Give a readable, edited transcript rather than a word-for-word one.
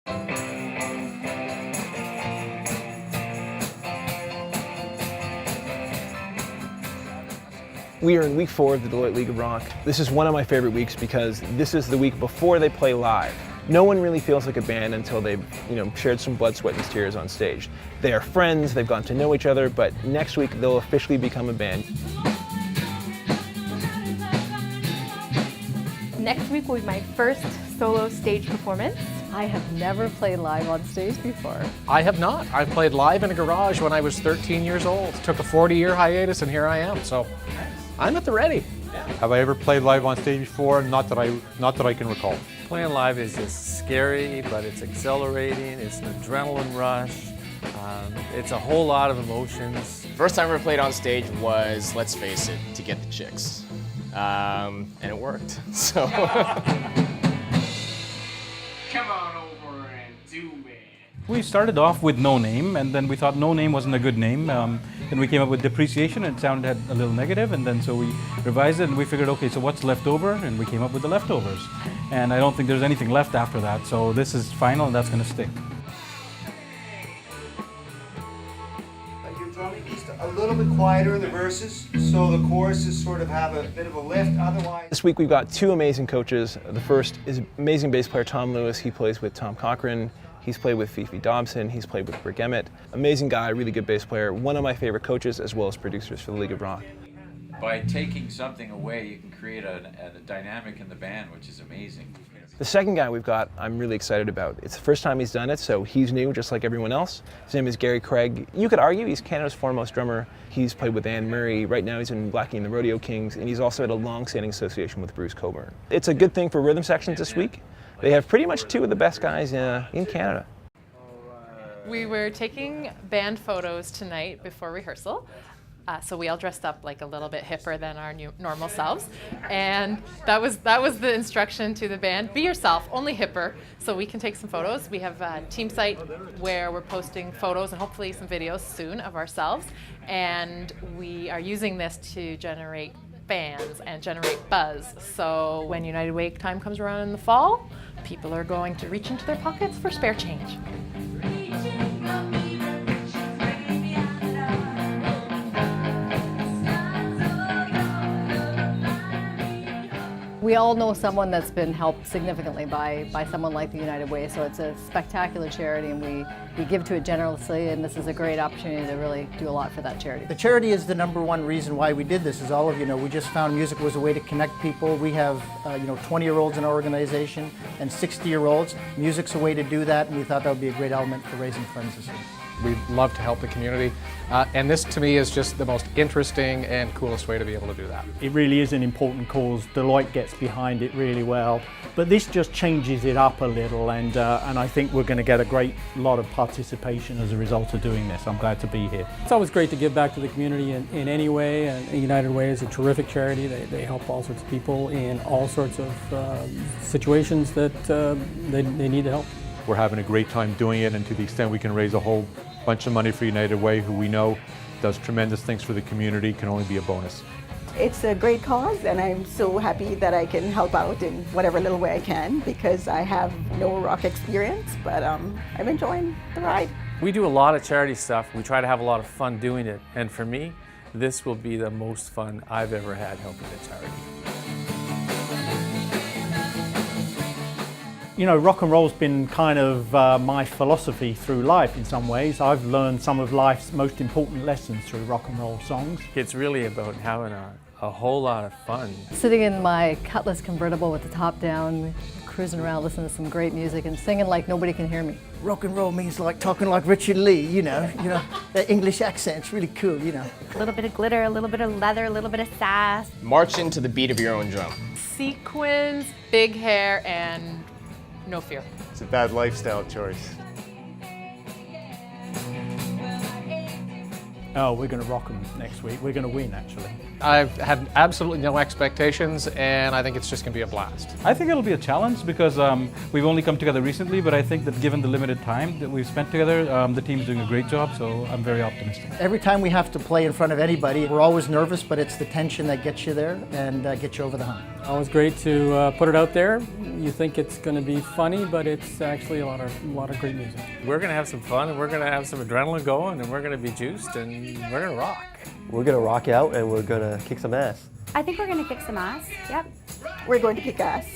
We are in week 4 of the Deloitte League of Rock. This is one of my favorite weeks because this is the week before they play live. No one really feels like a band until they've, shared some blood, sweat, and tears on stage. They are friends, they've gotten to know each other, but next week they'll officially become a band. Next week will be my first solo stage performance. I have never played live on stage before. I have not. I played live in a garage when I was 13 years old. Took a 40-year hiatus and here I am, so I'm at the ready. Have I ever played live on stage before? Not that I can recall. Playing live is just scary, but it's exhilarating. It's an adrenaline rush. It's a whole lot of emotions. First time I ever played on stage was, let's face it, to get the chicks. And it worked, so. Come on over and do it. We started off with No Name, and then we thought No Name wasn't a good name. Then we came up with Depreciation, and it sounded a little negative, and then so we revised it, and we figured, okay, so what's left over? And we came up with The Leftovers. And I don't think there's anything left after that, so this is final, and that's going to stick. Your drumming needs to a little bit quieter in the verses, so the choruses sort of have a bit of a lift. Otherwise, This week we've got 2 amazing coaches. The first is amazing bass player Tom Lewis. He plays with Tom Cochran. He's played with Fifi Dobson. He's played with Rick Emmett. Amazing guy, really good bass player. One of my favorite coaches as well as producers for the League of Rock. By taking something away, you can create a dynamic in the band, which is amazing. The second guy we've got, I'm really excited about. It's the first time he's done it, so he's new, just like everyone else. His name is Gary Craig. You could argue he's Canada's foremost drummer. He's played with Anne Murray. Right now he's in Blackie and the Rodeo Kings, and he's also had a long-standing association with Bruce Cockburn. It's a good thing for rhythm sections this week. They have pretty much 2 of the best guys in Canada. We were taking band photos tonight before rehearsal. So we all dressed up like a little bit hipper than our normal selves. And that was the instruction to the band. Be yourself, only hipper, so we can take some photos. We have a team site where we're posting photos and hopefully some videos soon of ourselves. And we are using this to generate fans and generate buzz. So when United Way time comes around in the fall, people are going to reach into their pockets for spare change. We all know someone that's been helped significantly by someone like the United Way, so it's a spectacular charity, and we give to it generously, and this is a great opportunity to really do a lot for that charity. The charity is the #1 reason why we did this, as all of you know. We just found music was a way to connect people. We have 20-year-olds in our organization and 60-year-olds. Music's a way to do that, and we thought that would be a great element for raising funds this year. We love to help the community, and this to me is just the most interesting and coolest way to be able to do that. It really is an important cause. Deloitte gets behind it really well, but this just changes it up a little, and I think we're going to get a great lot of participation as a result of doing this. I'm glad to be here. It's always great to give back to the community in any way, and United Way is a terrific charity. They help all sorts of people in all sorts of situations that they need the help. We're having a great time doing it, and to the extent we can raise a whole bunch of money for United Way, who we know does tremendous things for the community, can only be a bonus. It's a great cause, and I'm so happy that I can help out in whatever little way I can, because I have no rock experience, but I'm enjoying the ride. We do a lot of charity stuff. We try to have a lot of fun doing it. And for me, this will be the most fun I've ever had helping a charity. You know, rock and roll's been kind of my philosophy through life in some ways. I've learned some of life's most important lessons through rock and roll songs. It's really about having a whole lot of fun. Sitting in my Cutlass convertible with the top down, cruising around listening to some great music and singing like nobody can hear me. Rock and roll means like talking like Richard Lee, you know, that English accent's really cool, you know. A little bit of glitter, a little bit of leather, a little bit of sass. March into the beat of your own drum. Sequins, big hair, and no fear. It's a bad lifestyle choice. Oh, we're going to rock them next week. We're going to win, actually. I've had absolutely no expectations, and I think it's just going to be a blast. I think it'll be a challenge because we've only come together recently, but I think that given the limited time that we've spent together, the team's doing a great job, so I'm very optimistic. Every time we have to play in front of anybody, we're always nervous, but it's the tension that gets you there and gets you over the hump. Always great to put it out there. You think it's going to be funny, but it's actually a lot of great music. We're going to have some fun, and we're going to have some adrenaline going, and we're going to be juiced, and we're going to rock. We're going to rock out, and we're going to kick some ass. I think we're going to kick some ass. Yep. We're going to kick ass.